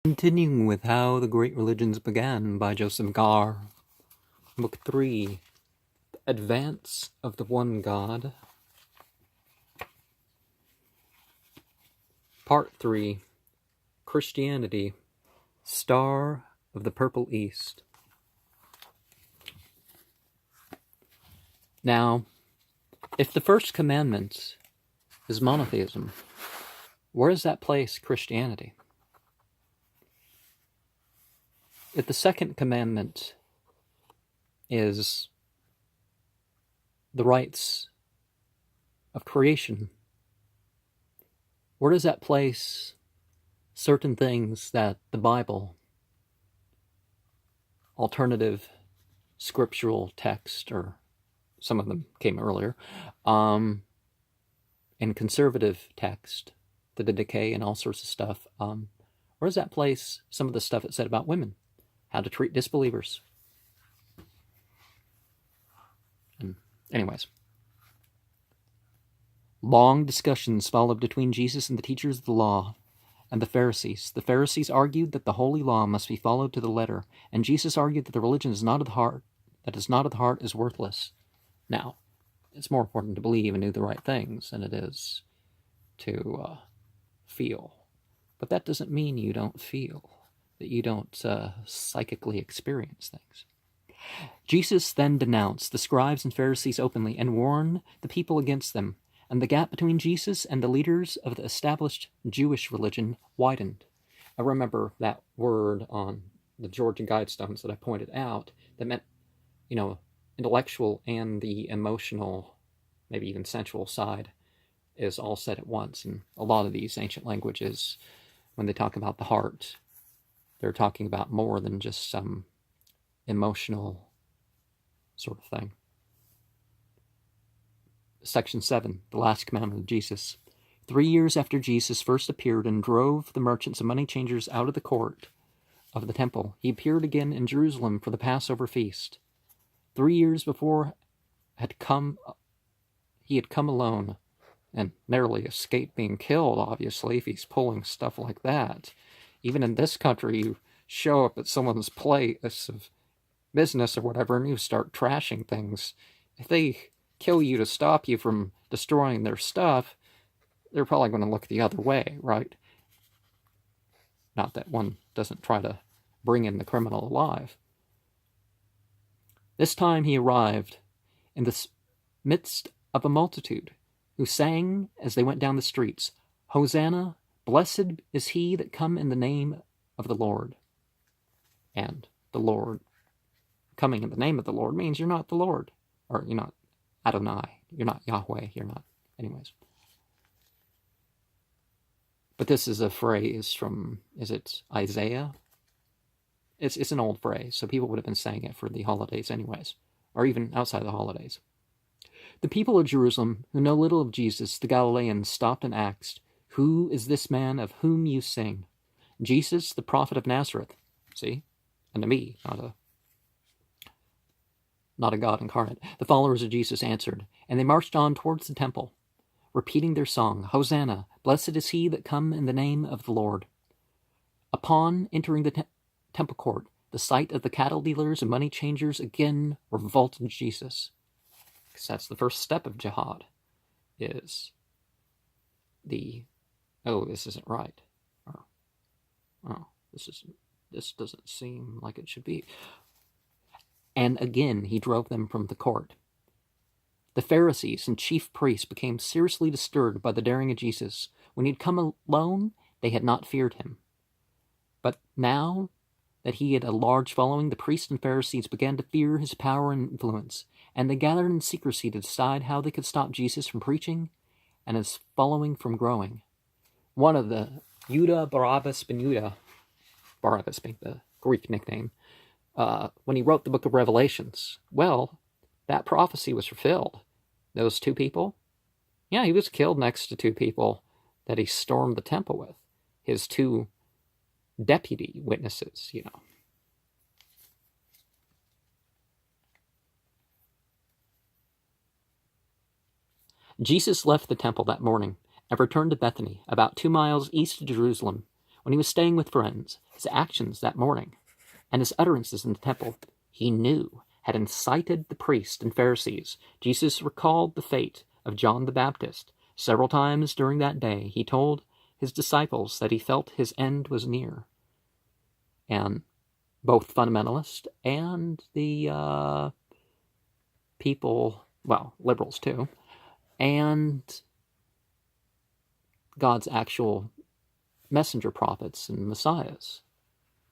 Continuing with How the Great Religions Began by Joseph Gaer. Book 3, Advance of the One God. Part 3, Christianity, Star of the Purple East. Now, if the first commandment is monotheism, where does that place Christianity? If the second commandment is the rights of creation, where does that place certain things that the Bible, alternative scriptural text, or some of them came earlier, and conservative text, the decay and all sorts of stuff, where does that place some of the stuff it said about women? How to treat disbelievers. Anyways. Long discussions followed between Jesus and the teachers of the law and the Pharisees. The Pharisees argued that the holy law must be followed to the letter, and Jesus argued that the religion is not of the heart, that is not of the heart is worthless. Now, it's more important to believe and do the right things than it is to feel. But that doesn't mean you don't feel, that you don't psychically experience things. Jesus then denounced the scribes and Pharisees openly and warned the people against them, and the gap between Jesus and the leaders of the established Jewish religion widened. I remember that word on the Georgian Guidestones that I pointed out that meant, intellectual and the emotional, maybe even sensual side is all said at once. And a lot of these ancient languages, when they talk about the heart, they're talking about more than just some emotional sort of thing. Section 7, the last commandment of Jesus. 3 years after Jesus first appeared and drove the merchants and money changers out of the court of the temple, he appeared again in Jerusalem for the Passover feast. 3 years before he had come alone and narrowly escaped being killed, obviously, if he's pulling stuff like that. Even in this country, you show up at someone's place of business or whatever, and you start trashing things. If they kill you to stop you from destroying their stuff, they're probably going to look the other way, right? Not that one doesn't try to bring in the criminal alive. This time he arrived in the midst of a multitude who sang as they went down the streets, "Hosanna, blessed is he that come in the name of the Lord." And the Lord, coming in the name of the Lord, means you're not the Lord, or you're not Adonai, you're not Yahweh, you're not, anyways. But this is a phrase from, is it Isaiah? It's an old phrase, so people would have been saying it for the holidays anyways, or even outside the holidays. The people of Jerusalem, who know little of Jesus, the Galileans, stopped and asked, "Who is this man of whom you sing?" "Jesus, the prophet of Nazareth." See? And to me, not a God incarnate. The followers of Jesus answered, and they marched on towards the temple, repeating their song, "Hosanna, blessed is he that come in the name of the Lord." Upon entering the temple court, the sight of the cattle dealers and money changers again revolted Jesus. Because that's the first step of jihad, is this isn't right. Or, this doesn't seem like it should be. And again he drove them from the court. The Pharisees and chief priests became seriously disturbed by the daring of Jesus. When he had come alone, they had not feared him. But now that he had a large following, the priests and Pharisees began to fear his power and influence, and they gathered in secrecy to decide how they could stop Jesus from preaching and his following from growing. One of the Judah Barabbas ben Judah, Barabbas being the Greek nickname, when he wrote the book of Revelations, well, that prophecy was fulfilled. Those two people, he was killed next to two people that he stormed the temple with. His two deputy witnesses, Jesus left the temple that morning and returned to Bethany, about 2 miles east of Jerusalem. when he was staying with friends, his actions that morning, and his utterances in the temple, he knew had incited the priests and Pharisees. Jesus recalled the fate of John the Baptist. Several times during that day, he told his disciples that he felt his end was near. And both fundamentalists and the people, well, liberals too, and God's actual messenger prophets and messiahs,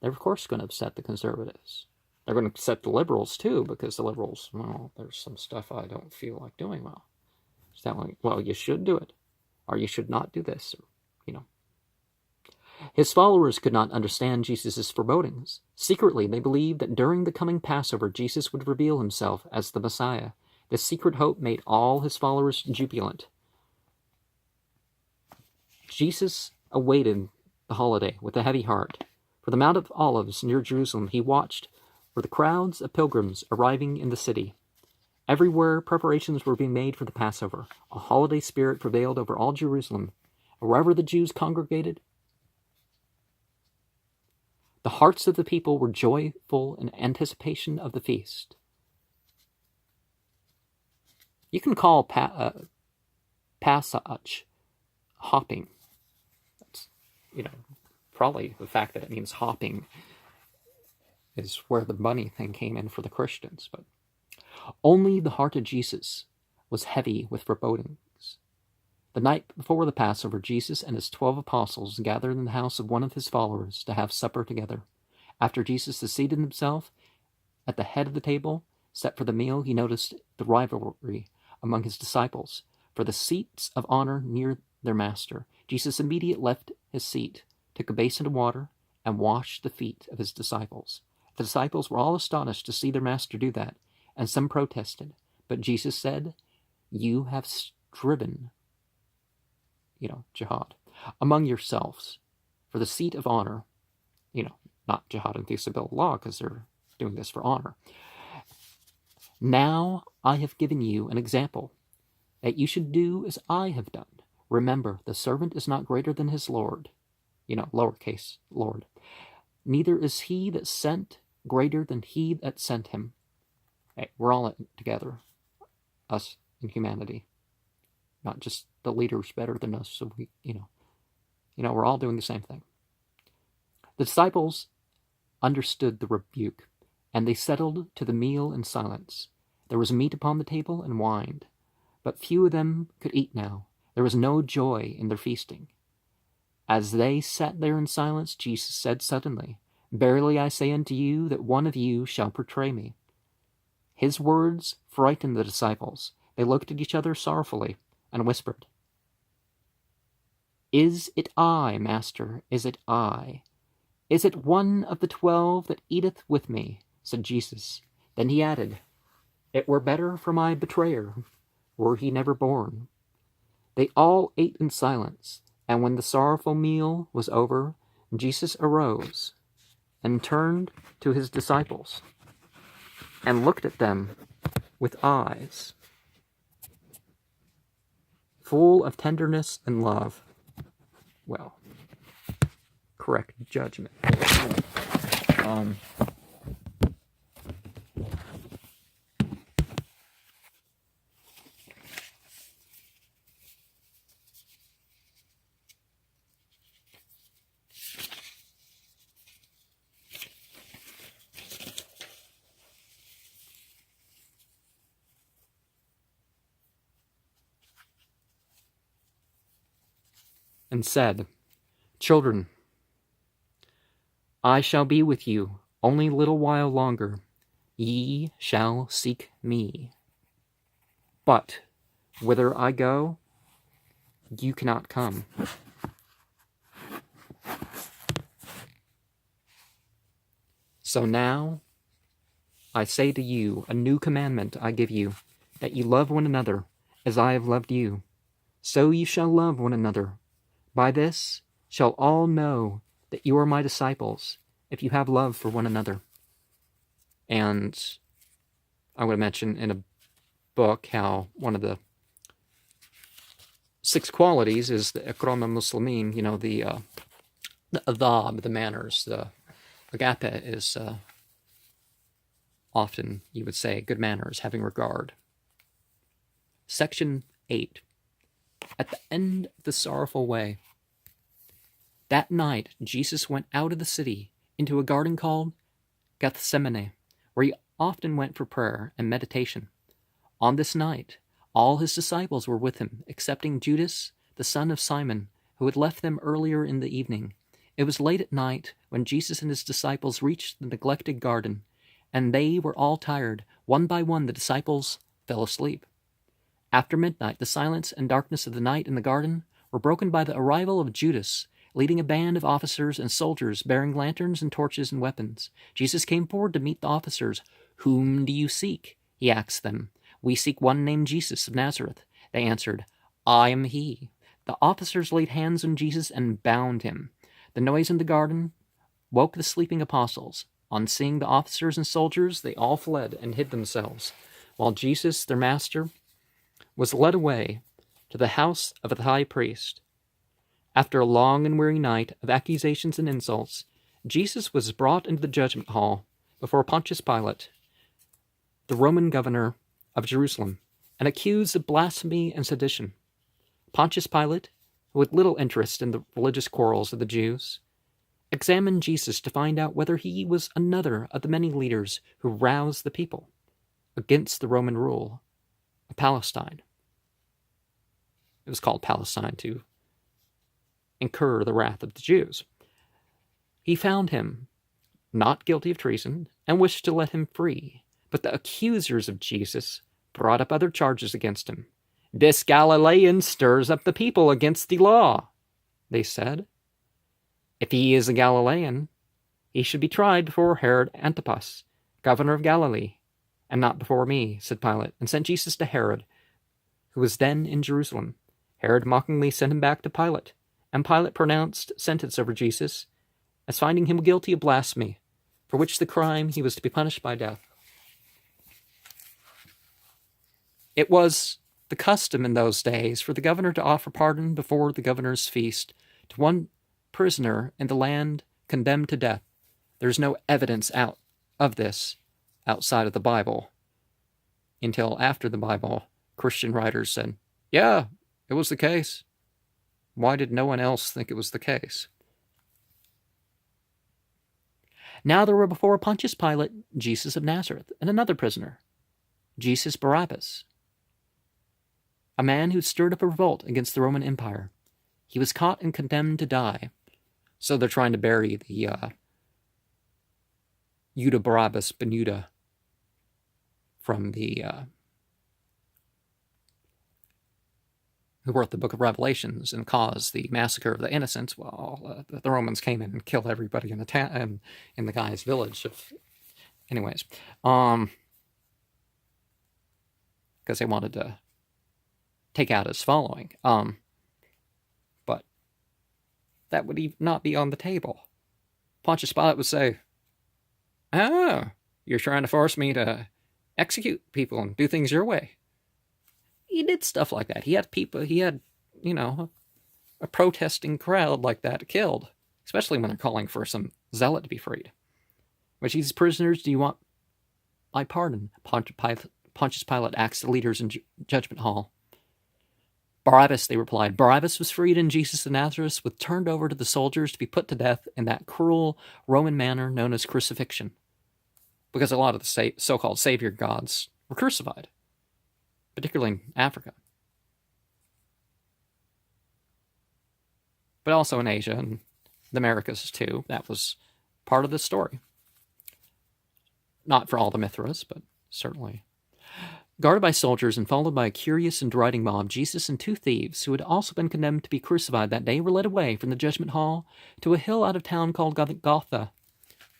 they're of course going to upset the conservatives. They're going to upset the liberals too, because the liberals, well, there's some stuff I don't feel like doing. Well, it's that like, well, you should do it, or you should not do this, or, you know. His followers could not understand Jesus' forebodings. Secretly, they believed that during the coming Passover, Jesus would reveal himself as the Messiah. This secret hope made all his followers jubilant. Jesus awaited the holiday with a heavy heart. For the Mount of Olives near Jerusalem, he watched for the crowds of pilgrims arriving in the city. Everywhere preparations were being made for the Passover. A holiday spirit prevailed over all Jerusalem. Wherever the Jews congregated, the hearts of the people were joyful in anticipation of the feast. You can call passage hopping. That's, probably the fact that it means hopping is where the bunny thing came in for the Christians. But only the heart of Jesus was heavy with forebodings. The night before the Passover, Jesus and his 12 apostles gathered in the house of one of his followers to have supper together. After Jesus had seated himself at the head of the table set for the meal, he noticed the rivalry among his disciples for the seats of honor near their master. Jesus immediately left his seat, took a basin of water, and washed the feet of his disciples. The disciples were all astonished to see their master do that, and some protested. But Jesus said, "You have striven, jihad, among yourselves for the seat of honor." Not jihad and fisabilillah, because they're doing this for honor. "Now I have given you an example, that you should do as I have done. Remember, the servant is not greater than his Lord." Lowercase Lord. "Neither is he that sent greater than he that sent him." Hey, we're all together, us in humanity. Not just the leaders better than us, so we're all doing the same thing. The disciples understood the rebuke, and they settled to the meal in silence. There was meat upon the table and wine, but few of them could eat now. There was no joy in their feasting. As they sat there in silence, Jesus said suddenly, "Verily I say unto you that one of you shall betray me." His words frightened the disciples. They looked at each other sorrowfully and whispered, "Is it I, Master? Is it I? Is it one of the 12 that eateth with me?" said Jesus. Then he added, "It were better for my betrayer were he never born." They all ate in silence, and when the sorrowful meal was over, Jesus arose and turned to his disciples and looked at them with eyes full of tenderness and love. Well, correct judgment. And said, "Children, I shall be with you only a little while longer. Ye shall seek me. But whither I go, you cannot come." So now I say to you, a new commandment I give you, that you love one another as I have loved you. So you shall love one another. By this shall all know that you are my disciples, if you have love for one another. And I would mention in a book how one of the 6 qualities is the ikram al-muslimin, the manners. The agape is often, you would say, good manners, having regard. Section 8. At the end of the sorrowful way. That night Jesus went out of the city into a garden called Gethsemane, where he often went for prayer and meditation. On this night, all his disciples were with him, excepting Judas, the son of Simon, who had left them earlier in the evening. It was late at night when Jesus and his disciples reached the neglected garden, and they were all tired. One by one, the disciples fell asleep. After midnight, the silence and darkness of the night in the garden were broken by the arrival of Judas, leading a band of officers and soldiers bearing lanterns and torches and weapons. Jesus came forward to meet the officers. "Whom do you seek?" he asked them. "We seek one named Jesus of Nazareth." They answered, "I am he." The officers laid hands on Jesus and bound him. The noise in the garden woke the sleeping apostles. On seeing the officers and soldiers, they all fled and hid themselves, while Jesus, their master, was led away to the house of the high priest. After a long and weary night of accusations and insults, Jesus was brought into the judgment hall before Pontius Pilate, the Roman governor of Jerusalem, and accused of blasphemy and sedition. Pontius Pilate, who had little interest in the religious quarrels of the Jews, examined Jesus to find out whether he was another of the many leaders who roused the people against the Roman rule of Palestine. It was called Palestine to incur the wrath of the Jews. He found him not guilty of treason and wished to let him free, but the accusers of Jesus brought up other charges against him. "This Galilean stirs up the people against the law," they said. "If he is a Galilean, he should be tried before Herod Antipas, governor of Galilee, and not before me," said Pilate, and sent Jesus to Herod, who was then in Jerusalem. Herod mockingly sent him back to Pilate, and Pilate pronounced sentence over Jesus as finding him guilty of blasphemy, for which the crime he was to be punished by death. It was the custom in those days for the governor to offer pardon before the governor's feast to one prisoner in the land condemned to death. There's no evidence out of this outside of the Bible. Until after the Bible, Christian writers said, "Yeah, it was the case." Why did no one else think it was the case? Now there were before Pontius Pilate Jesus of Nazareth and another prisoner, Jesus Barabbas, a man who stirred up a revolt against the Roman Empire. He was caught and condemned to die. So they're trying to bury the Judah Barabbas Benuda from the who wrote the book of Revelations and caused the massacre of the innocents. Well, the Romans came in and killed everybody in the town, in the guy's village. Anyways, because they wanted to take out his following. But that would not be on the table. Pontius Pilate would say, "Oh, you're trying to force me to execute people and do things your way." He did stuff like that. He had people, a protesting crowd like that killed, especially when they're calling for some zealot to be freed. Which these prisoners do you want my pardon? Pontius Pilate asked the leaders in judgment hall. Barabbas, they replied. Barabbas was freed, and Jesus of Nazareth was turned over to the soldiers to be put to death in that cruel Roman manner known as crucifixion. Because a lot of the so-called savior gods were crucified, particularly in Africa. But also in Asia and the Americas too. That was part of the story. Not for all the Mithras, but certainly. Guarded by soldiers and followed by a curious and deriding mob, Jesus and two thieves, who had also been condemned to be crucified that day, were led away from the judgment hall to a hill out of town called Gotha.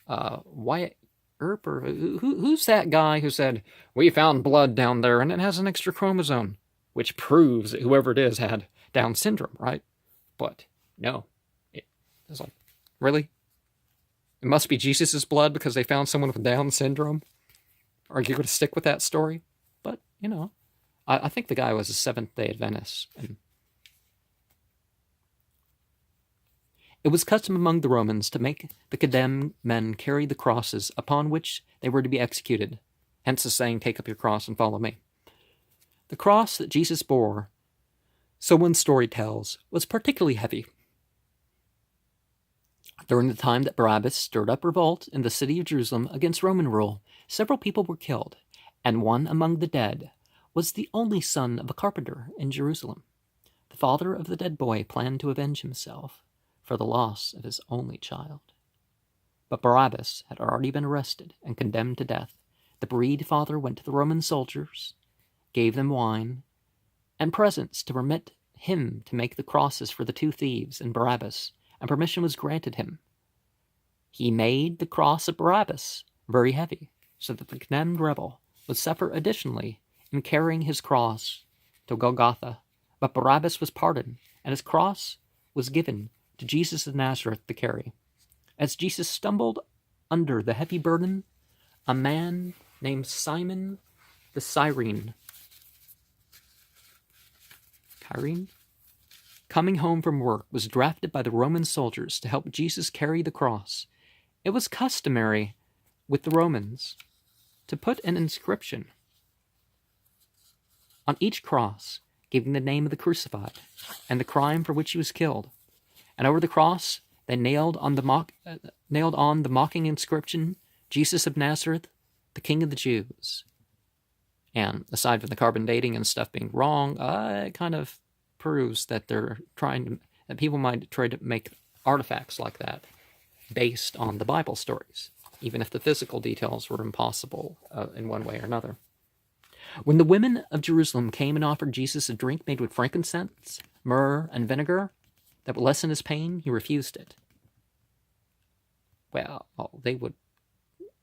Wyatt Earp, or who's that guy who said, "We found blood down there and it has an extra chromosome," which proves that whoever it is had Down syndrome, right? But no. It's like, really? It must be Jesus' blood because they found someone with Down syndrome? Are you going to stick with that story? But, I think the guy was a Seventh-day Adventist. And It was custom among the Romans to make the condemned men carry the crosses upon which they were to be executed, hence the saying, "Take up your cross and follow me." The cross that Jesus bore, so one story tells, was particularly heavy. During the time that Barabbas stirred up revolt in the city of Jerusalem against Roman rule, several people were killed, and one among the dead was the only son of a carpenter in Jerusalem. The father of the dead boy planned to avenge himself for the loss of his only child. But Barabbas had already been arrested and condemned to death. The bereaved father went to the Roman soldiers, gave them wine and presents to permit him to make the crosses for the two thieves and Barabbas, and permission was granted him. He made the cross of Barabbas very heavy, so that the condemned rebel would suffer additionally in carrying his cross to Golgotha. But Barabbas was pardoned, and his cross was given to Jesus of Nazareth to carry. As Jesus stumbled under the heavy burden, a man named Simon the Cyrene, coming home from work, was drafted by the Roman soldiers to help Jesus carry the cross. It was customary with the Romans to put an inscription on each cross, giving the name of the crucified and the crime for which he was killed. And over the cross, they nailed on the mocking inscription, "Jesus of Nazareth, the King of the Jews." And aside from the carbon dating and stuff being wrong, it kind of proves that that people might try to make artifacts like that based on the Bible stories, even if the physical details were impossible in one way or another. When the women of Jerusalem came and offered Jesus a drink made with frankincense, myrrh, and vinegar that would lessen his pain, he refused it. Well, they would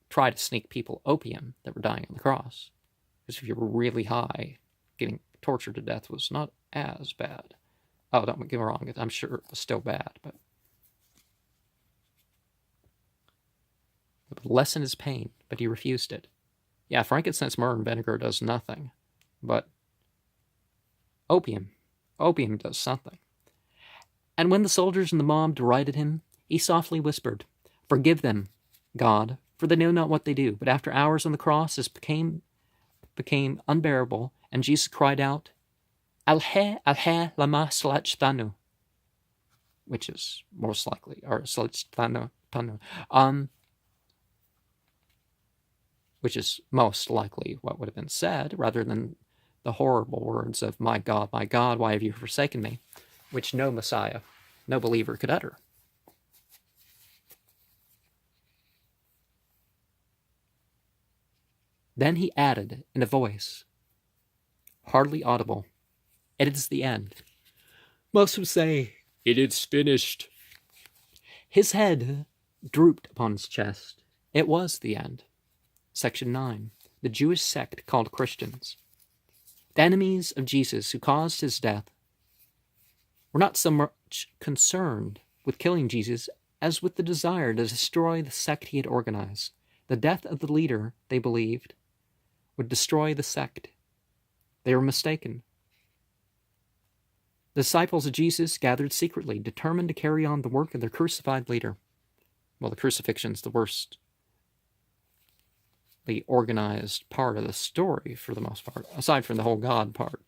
try to sneak people opium that were dying on the cross. Because if you were really high, getting tortured to death was not as bad. Oh, don't get me wrong, I'm sure it was still bad, but it would lessen his pain, but he refused it. Yeah, frankincense, myrrh, and vinegar does nothing, but opium does something. And when the soldiers and the mob derided him, he softly whispered, "Forgive them, God, for they know not what they do." But after hours on the cross, this became unbearable, and Jesus cried out, "Alhe, alhe, lama sabachthani," which is most likely, or sabachthani, which is most likely what would have been said, rather than the horrible words of, my God, why have you forsaken me?" which no Messiah, no believer could utter. Then he added in a voice hardly audible, "It is the end." Most would say, "It is finished." His head drooped upon his chest. It was the end. Section 9. The Jewish sect called Christians. The enemies of Jesus who caused his death were not so much concerned with killing Jesus as with the desire to destroy the sect he had organized. The death of the leader, they believed, would destroy the sect. They were mistaken. The disciples of Jesus gathered secretly, determined to carry on the work of their crucified leader. Well, the crucifixion's the worst, the organized part of the story for the most part, aside from the whole God part.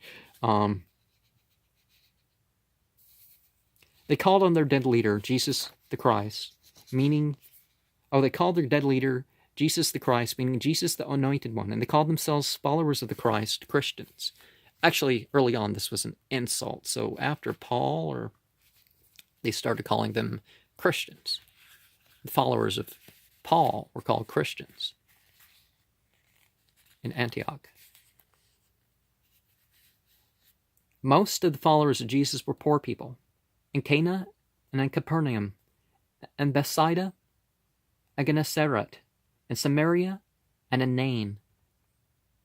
They called on their dead leader, Jesus the Christ, they called their dead leader Jesus the Christ, meaning Jesus the Anointed One, and they called themselves followers of the Christ, Christians. Actually, early on, this was an insult, so after Paul, they started calling them Christians. The followers of Paul were called Christians in Antioch. Most of the followers of Jesus were poor people. In Cana and in Capernaum, and Bethsaida, and Gennesaret, in Samaria, and in Nain.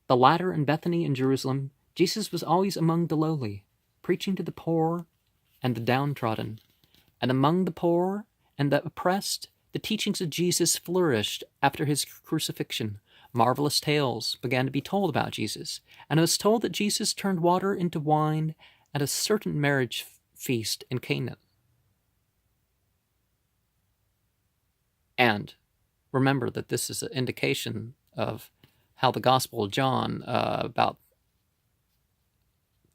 The latter in Bethany and Jerusalem, Jesus was always among the lowly, preaching to the poor and the downtrodden. And among the poor and the oppressed, the teachings of Jesus flourished after his crucifixion. Marvelous tales began to be told about Jesus, and it was told that Jesus turned water into wine at a certain marriage feast in Canaan. And remember that this is an indication of how the Gospel of John, about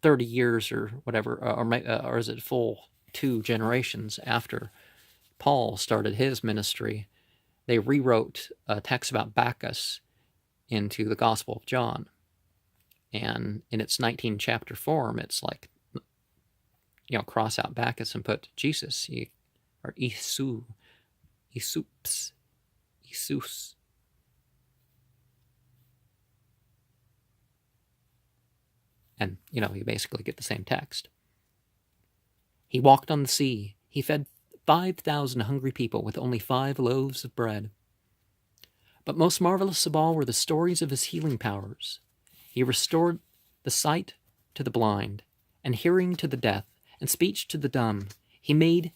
30 years or whatever, or is it full 2 generations after Paul started his ministry, they rewrote a text about Bacchus into the Gospel of John. And in its 19 chapter form, it's like, cross out Bacchus and put Jesus, or Isu, Isups, Isus. And, you basically get the same text. He walked on the sea. He fed 5,000 hungry people with only 5 loaves of bread. But most marvelous of all were the stories of his healing powers. He restored the sight to the blind, and hearing to the deaf, and speech to the dumb. He made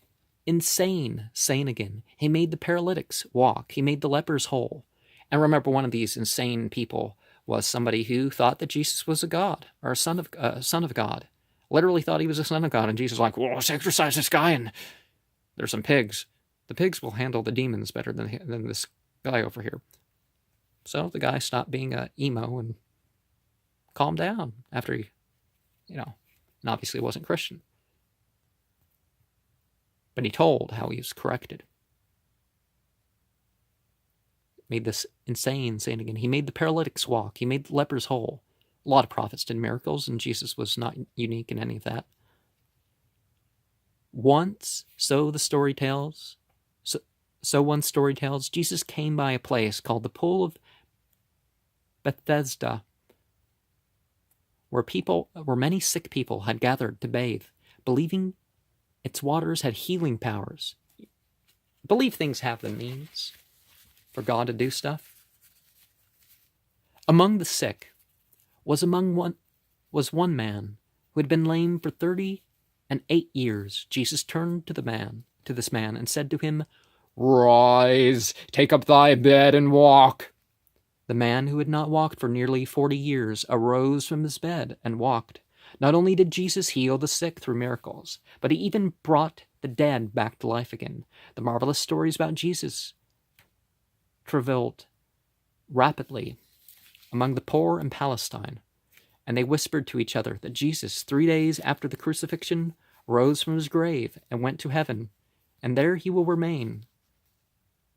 insane sane again. He made the paralytics walk. He made the lepers whole. And remember, one of these insane people was somebody who thought that Jesus was a god, or a son of God. Literally thought he was a son of God, and Jesus was like, well, let's exorcise this guy, and there's some pigs. The pigs will handle the demons better than this guy over here. So the guy stopped being a emo and calmed down after he, and obviously wasn't Christian. But he told how he was corrected. Made this insane saying again. He made the paralytics walk. He made the lepers whole. A lot of prophets did miracles, and Jesus was not unique in any of that. Once, so one story tells, Jesus came by a place called the Pool of Bethesda, where many sick people had gathered to bathe, believing its waters had healing powers. Believe things have the means for God to do stuff. Among the sick was one man who had been lame for 38 years. Jesus turned to this man, and said to him, "Rise, take up thy bed and walk." The man, who had not walked for nearly 40 years, arose from his bed and walked. Not only did Jesus heal the sick through miracles, but he even brought the dead back to life again. The marvelous stories about Jesus traveled rapidly among the poor in Palestine, and they whispered to each other that Jesus, 3 days after the crucifixion, rose from his grave and went to heaven, and there he will remain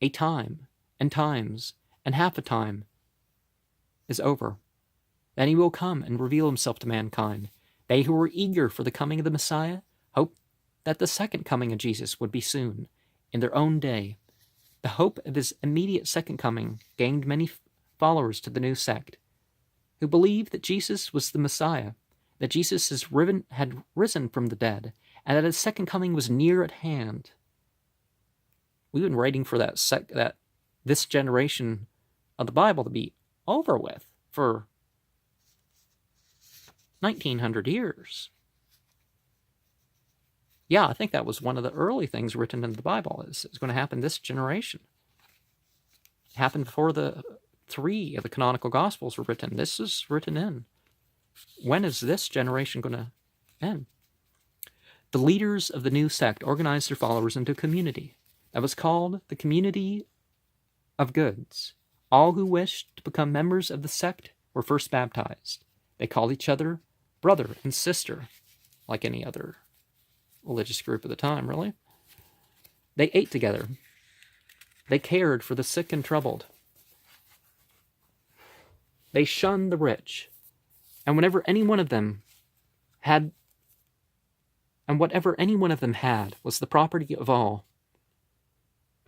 a time, and times, and half a time is over. Then he will come and reveal himself to mankind. They who were eager for the coming of the Messiah hoped that the second coming of Jesus would be soon, in their own day. The hope of his immediate second coming gained many followers to the new sect, who believed that Jesus was the Messiah, that Jesus had risen from the dead, and that his second coming was near at hand. We've been waiting for this generation of the Bible to be over with for 1900 years. Yeah, I think that was one of the early things written in the Bible. It's going to happen this generation. It happened before the 3 of the canonical Gospels were written. This is written in. When is this generation going to end? The leaders of the new sect organized their followers into a community that was called the Community of Goods. All who wished to become members of the sect were first baptized. They called each other brother and sister, like any other religious group of the time, really. They ate together. They cared for the sick and troubled. They shunned the rich. And whatever any one of them had was the property of all.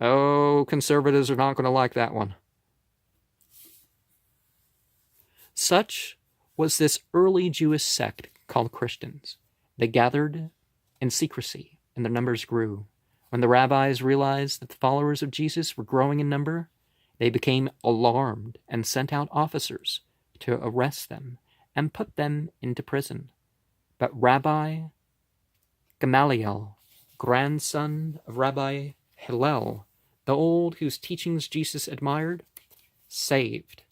Oh, conservatives are not going to like that one. Such was this early Jewish sect called Christians. They gathered in secrecy, and their numbers grew. When the rabbis realized that the followers of Jesus were growing in number, they became alarmed and sent out officers to arrest them and put them into prison. But Rabbi Gamaliel, grandson of Rabbi Hillel, the old whose teachings Jesus admired, saved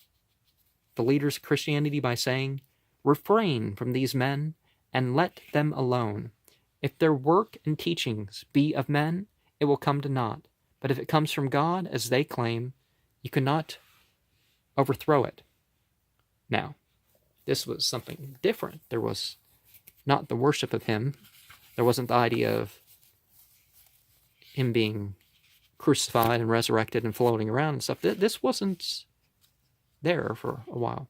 the leaders of Christianity by saying, "Refrain from these men and let them alone. If their work and teachings be of men, it will come to naught. But if it comes from God, as they claim, you cannot overthrow it. Now, this was something different. There was not the worship of him. There wasn't the idea of him being crucified and resurrected and floating around and stuff. This wasn't there for a while.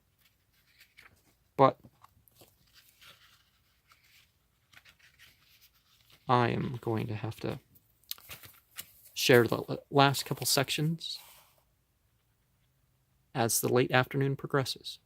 But I am going to have to share the last couple sections as the late afternoon progresses.